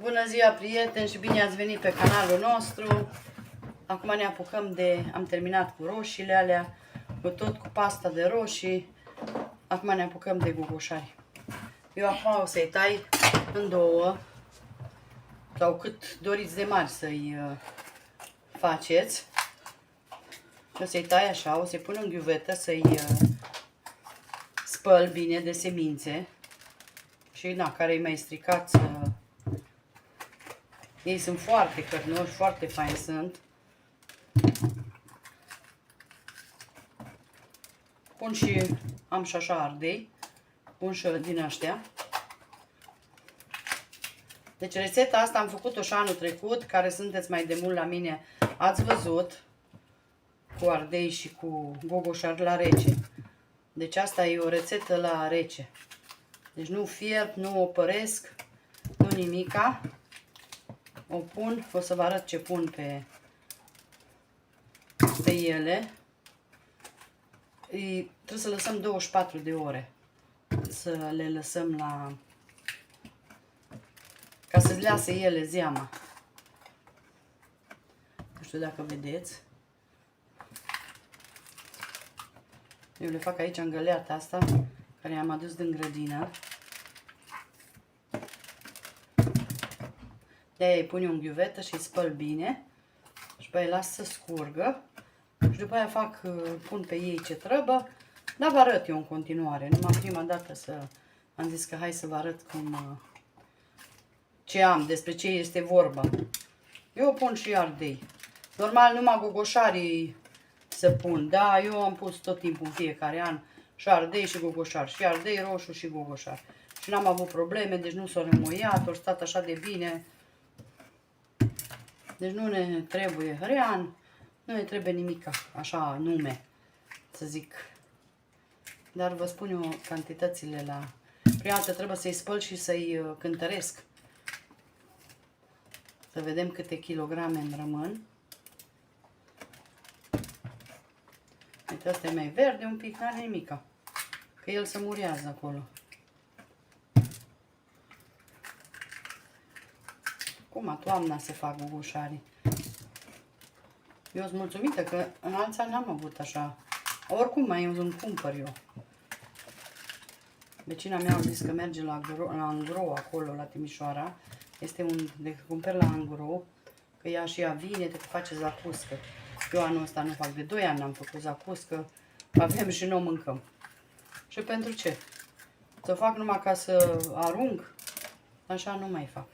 Bună ziua, prieteni, și bine ați venit pe canalul nostru. Acum ne apucăm de... Am terminat cu roșiile alea, cu tot cu pasta de roșii. Acum ne apucăm de gogoșari. Eu acum o să-i tai în două, sau cât doriți de mari să-i faceți. O să-i tai așa, o să-i pun în ghiuvetă, să-i spăl bine de semințe. Și na, care-i mai stricat să... Ei sunt foarte cărnoși, foarte faini sunt. Pun și, am și așa ardei, pun și din ăștia. Deci rețeta asta am făcut-o și anul trecut, care sunteți mai de mult la mine, ați văzut, cu ardei și cu gogoșari la rece. Deci asta e o rețetă la rece. Deci nu fiert, nu o păresc, nu nimica. O pun, o să vă arăt ce pun pe ele. Trebuie să lăsăm 24 de ore. Să le lăsăm la... ca să lasă ele zeama. Nu știu dacă vedeți. Eu le fac aici în găleata asta, care am adus din grădină. De-aia îi pun eu în ghiuvetă și îi spăl bine. Și după aia las să scurgă. Și după aia pun pe ei ce trebuie. Dar vă arăt eu în continuare. Numai prima dată am zis că hai să vă arăt ce am, despre ce este vorba. Eu pun și ardei. Normal numai gogoșarii să pun. Da, eu am pus tot timpul în fiecare an și ardei și gogoșari. Și ardei roșu și gogoșari. Și n-am avut probleme, deci nu s-au remuiat, au stat așa de bine. Deci nu ne trebuie hrean, nu ne trebuie nimic așa nume, să zic. Dar vă spun eu cantitățile la... Prima dată trebuie să-i spăl și să-i cântăresc. Să vedem câte kilograme îmi rămân. Uite, asta e mai verde un pic, n-are nimica. Că el se murează acolo. Acum, toamna se fac gogoșarii. Eu sunt mulțumită că în alți ani n-am avut așa. Oricum mai îmi cumpăr eu. Vecina mea a zis că merge la Angro acolo, la Timișoara. Este de cumpăr la Angro, că ea și ea vine, te face zacuscă. Eu anul ăsta nu fac, de 2 ani n-am făcut zacuscă. Avem și nu mâncăm. Și pentru ce? Să fac numai ca să arunc? Așa nu mai fac.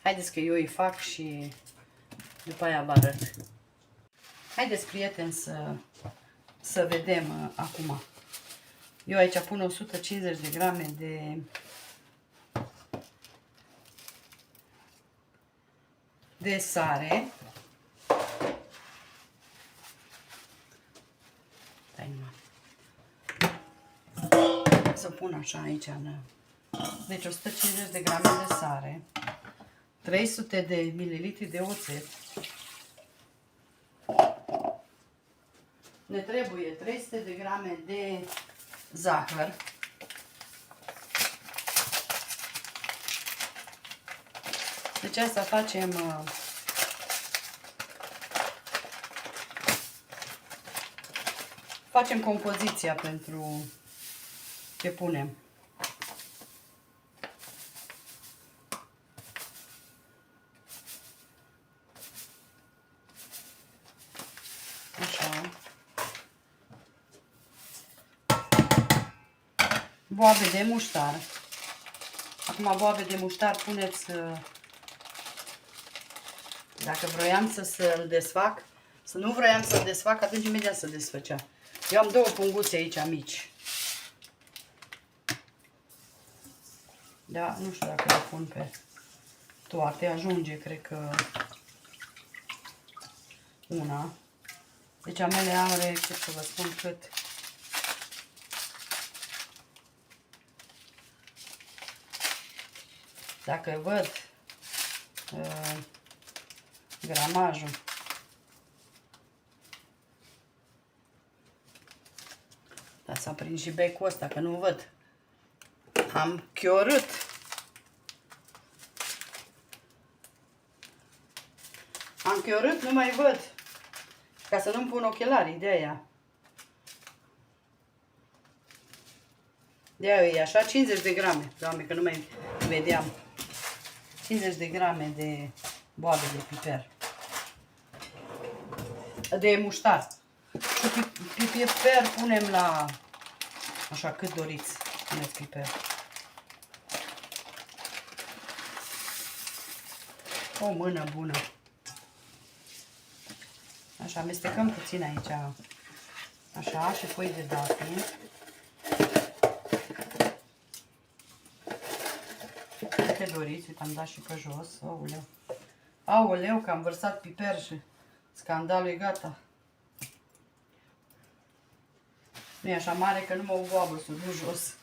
Haideți că eu îi fac și după aia vă arăt. Haideți, prieteni, să vedem acum. Eu aici pun 150 de grame de sare. Să pun așa aici. Deci 150 de grame de sare. 300 de mililitri de oțet. Ne trebuie 300 de grame de zahăr. Deci asta facem compoziția pentru ce punem. Boabe de muștar. Acum boabe de muștar puneți, dacă vroiam să-l desfac, să nu vroiam să-l desfac, atunci imediat se desfăcea. Eu am 2 punguțe aici mici. Da, nu știu dacă le pun pe toate, ajunge, cred că una. Deci a mele are, ce să vă spun, cât... Dacă văd gramajul, Să aprind și becul ăsta, că nu văd. Am chiorât. Am chiorât, nu mai văd. Ca să nu-mi pun ochelarii, de aia. De aia e așa, 50 de grame. Doamne, că nu mai vedeam. 50 de grame de boabe de piper. De muștar. Și piper punem la... Așa, cât doriți. Puneți piper. O mână bună. Așa, amestecăm puțin aici. Așa, și foi de dafne. Câte doriți, uite, am dat și pe jos. Aoleu. Aoleu, că am vărsat piper și scandalul e gata. Nu e așa mare că nu mă boabă să duc jos.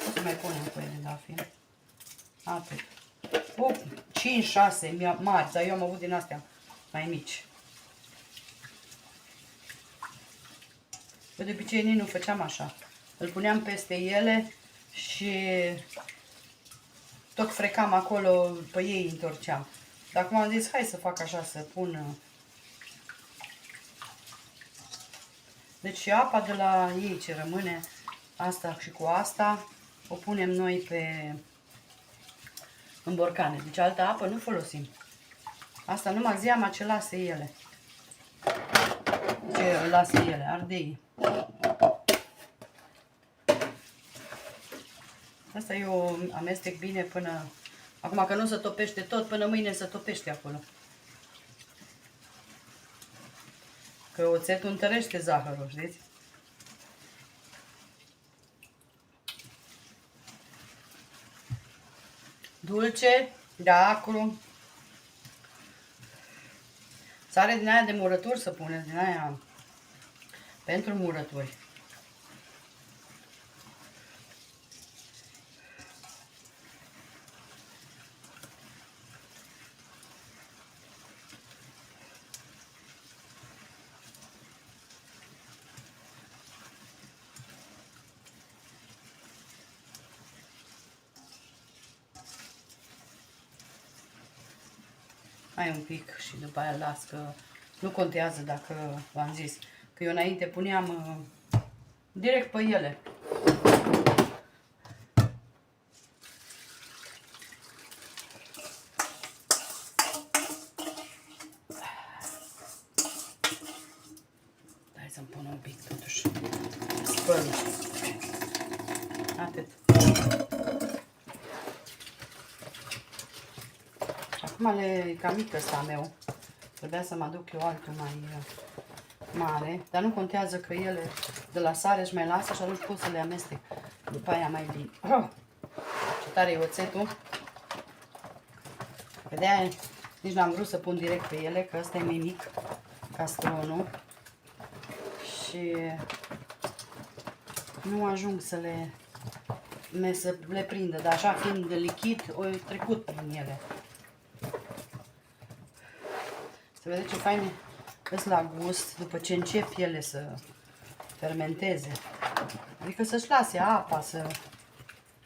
O să mai punem foi de dafne. Atât. 5-6 mari, dar eu am avut din astea mai mici. Eu de obicei nici nu făceam așa. Îl puneam peste ele și tot frecam acolo, pe ei întorceam. Dar acum am zis, hai să fac așa, să pun... Deci și apa de la ei ce rămâne, asta și cu asta, o punem noi în borcane. Deci altă apă nu folosim. Asta numai zeama ce lasă ele. Ce lasă ele, ardei. Asta eu amestec bine până... Acum că nu se topește tot, până mâine se topește acolo. Că oțetul întărește zahărul, știți? Dulce, de acru. Sare din aia de murături să puneți, din aia pentru murături. Mai un pic și după aia las, că nu contează dacă v-am zis. Că eu înainte puneam direct pe ele. Hai să-mi pun un pic totuși. Spăl. Atât. Acum e cam mică ăsta meu. Trebuia să mă aduc eu altul mai mare. Dar nu contează că ele de la sare își mai lasă și atunci pot să le amestec după aia mai bine. Ce tare e oțetul. Că de-aia nici n-am vrut să pun direct pe ele, că ăsta e mai mic, castronul. Și nu ajung să le prindă. Dar așa fiind de lichid, o trecut prin ele. Să vedeți ce faine îs la gust după ce încep ele să fermenteze. Adică să-și lase apa, să...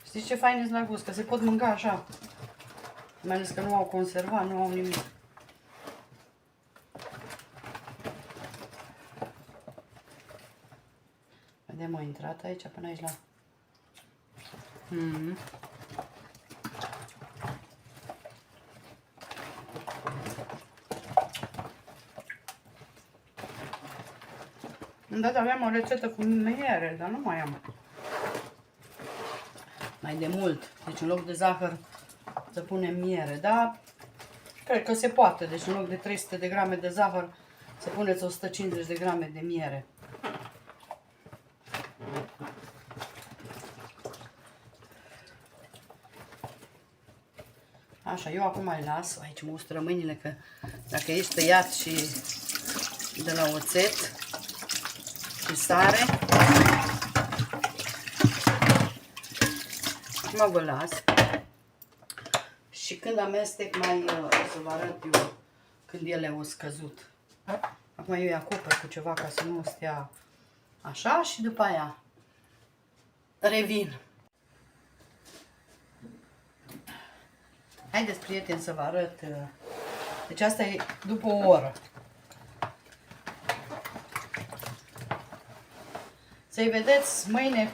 Știți ce faine îs la gust? Că se pot mânca așa. Mai ales că nu au conservat, nu au nimic. Vedem, o intrat aici până aici la... Îndată aveam o rețetă cu miere, dar nu mai am. Mai de mult. Deci în loc de zahăr să punem miere. Dar cred că se poate. Deci în loc de 300 de grame de zahăr să puneți 150 de grame de miere. Așa, eu acum mai las. Aici mă ustură mâinile, că dacă ești tăiat și de la oțet și sare. Acum vă las. Și când amestec mai, o să vă arăt eu când ele au scăzut. Acum eu îi acopăr cu ceva ca să nu stea așa și după aia revin. Haideți, prieteni, să vă arăt. Deci asta e după o oră. Să-i vedeți mâine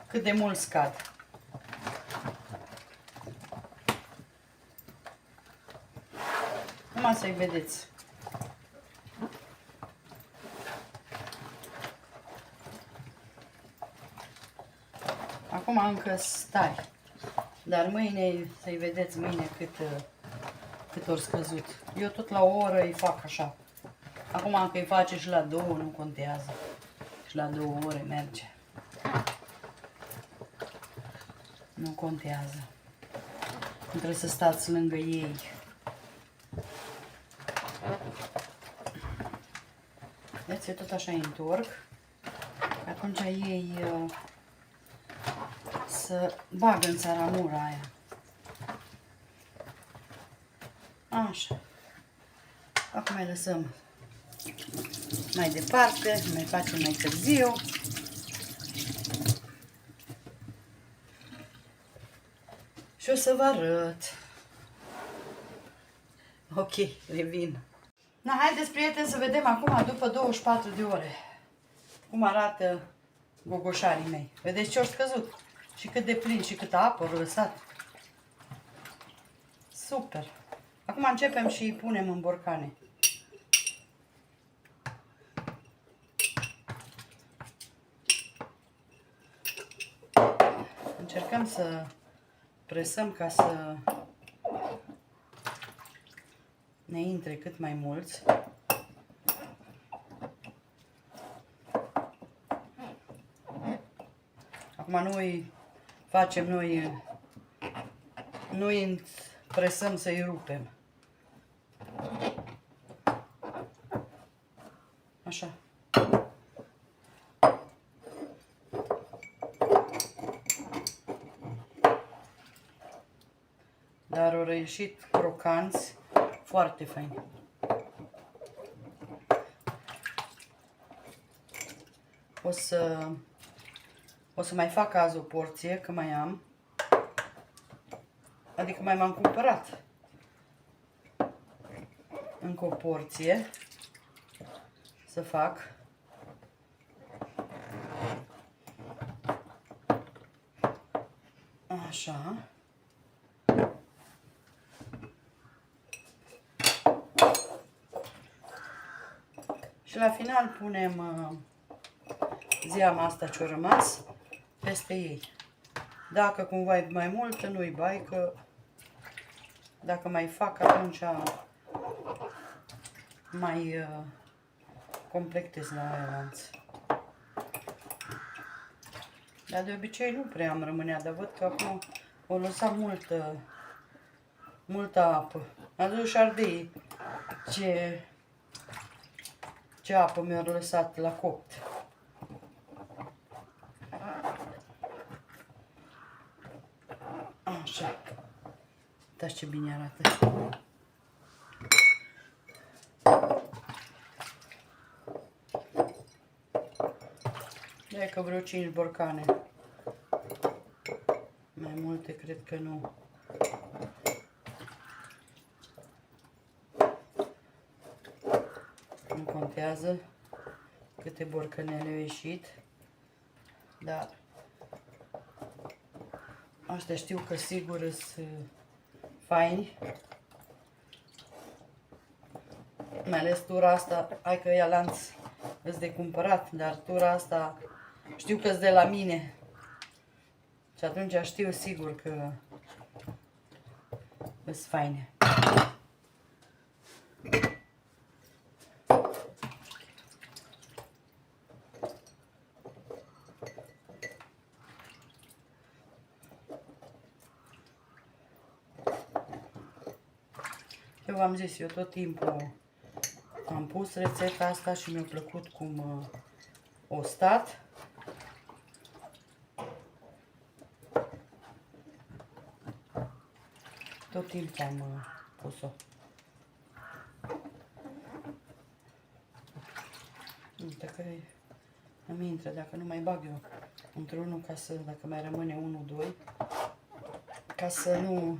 cât de mult scad. Numai să-i vedeți. Acum încă stai. Dar mâine, să-i vedeți mâine cât ori scăzut. Eu tot la o oră îi fac așa. Acum că îi face și la 2, nu contează. Și la 2 ore merge. Nu contează. Nu trebuie să stați lângă ei. Vedeți, eu tot așa îi întorc. Atunci ei să bagă în țaramura aia. Așa. Acum mai lăsăm mai departe, mai facem mai târziu. Și o să vă arăt. Ok, revin. Na, haideți, prieteni, să vedem acum, după 24 de ore, cum arată gogoșarii mei. Vedeți ce au scăzut? Și cât de plin și câtă apă au lăsat. Super! Acum începem și îi punem în borcane. Încercăm să presăm ca să ne intre cât mai mulți. Acum nu îi facem noi, nu îi presăm să-i rupem. Așa. Dar au reieșit crocanți, foarte faini. O să mai fac azi o porție, că mai am. Adică mai m-am cumpărat încă o porție să fac. Așa. Și la final punem zeama asta ce-a rămas peste ei. Dacă cumva e mai multă, nu-i bai, că dacă mai fac, atunci mai completez la aia. Dar de obicei nu prea am rămânea, dar văd că acum o lăsat multă apă. A dus și ardei ce apă mi-au lăsat la copt. Așa. Uitați ce bine arată. E că vreo 5 borcane. Mai multe cred că nu. Nu contează câte borcanele au ieșit. Dar astea știu că sigur sunt faini. Mai ales tura asta, hai că ea lanț îți de cumpărat, dar tura asta știu că-s de la mine. Și atunci știu sigur că sunt faine. Eu v-am zis, eu tot timpul am pus rețeta asta și mi-a plăcut cum o stat. Tot timpul am pus-o. Uite că îmi intră, dacă nu mai bag eu într-unul, ca să, dacă mai rămâne 1-2, ca să nu...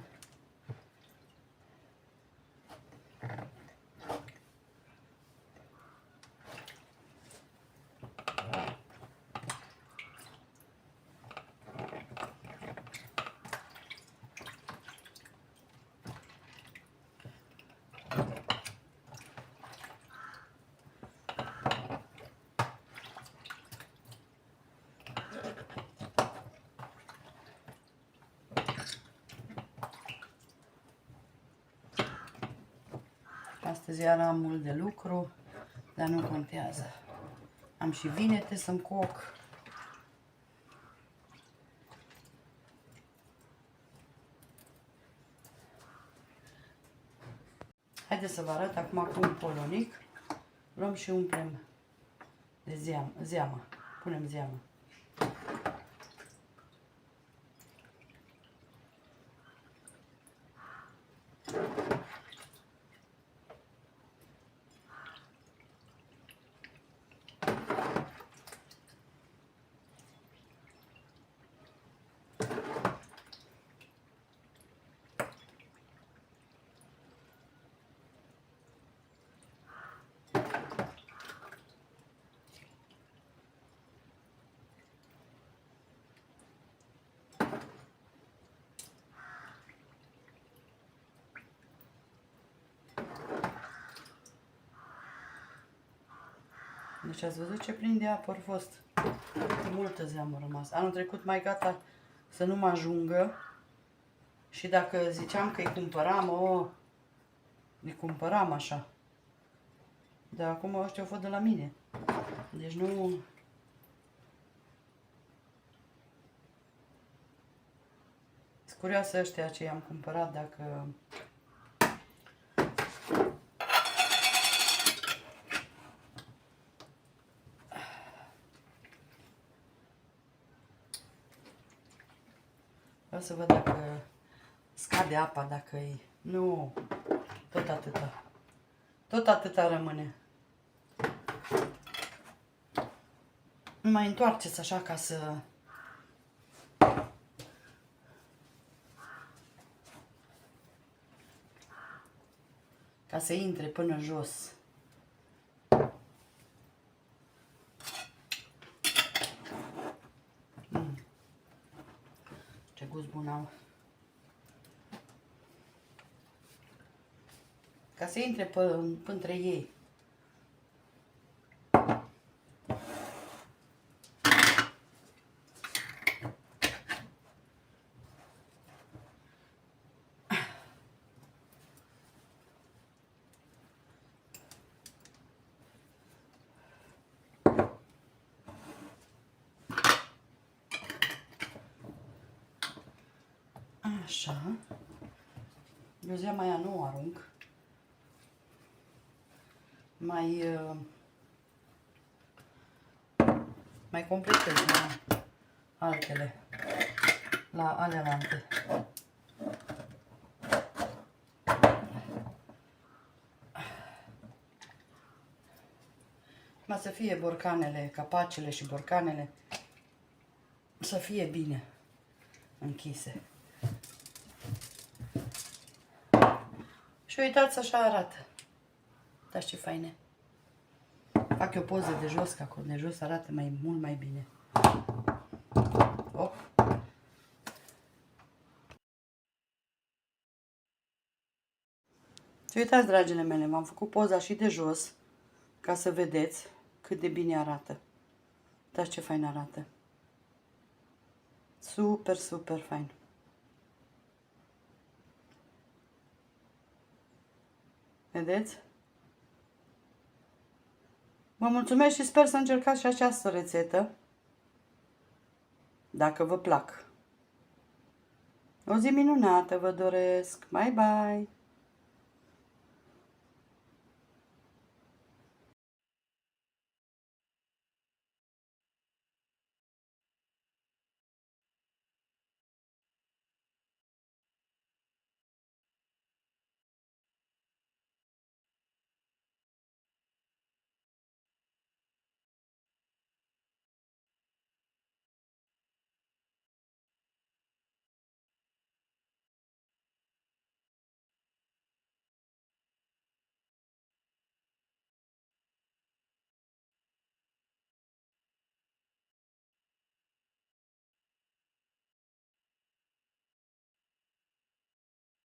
Astăzi iar am mult de lucru, dar nu contează. Am și vinete să-mi coc. Haideți să vă arăt acum cu un polonic. Luăm și umplem de zeamă. Punem zeamă. Deci ați văzut ce plin de apă a fost. Multă zeamă a rămas. Anul trecut mai gata să nu mă ajungă. Și dacă ziceam că îi cumpăram, îi cumpăram așa. Dar acum ăștia au fost de la mine. Deci nu... Sunt curioasă ăștia ce i-am cumpărat, dacă... Vreau să văd dacă scade apa, dacă e... Nu, tot atâta. Tot atâta rămâne. Nu mai întoarceți așa ca să... Ca să intre până jos. Ce gust bun au. Ca să intre între ei. Așa. Eu zeama aia nu o arunc. Mai completez la altele. La alelante. Ma să fie borcanele, capacele și borcanele să fie bine închise. Și uitați, așa arată. Uitați ce faine. Fac eu poză de jos, că acolo de jos arată mult mai bine. Op. Și uitați, dragile mele, m-am făcut poza și de jos, ca să vedeți cât de bine arată. Uitați ce fain arată. Super, super fain. Vedeți? Vă mulțumesc și sper să încercați și această rețetă, dacă vă plac. O zi minunată vă doresc. Bye, bye!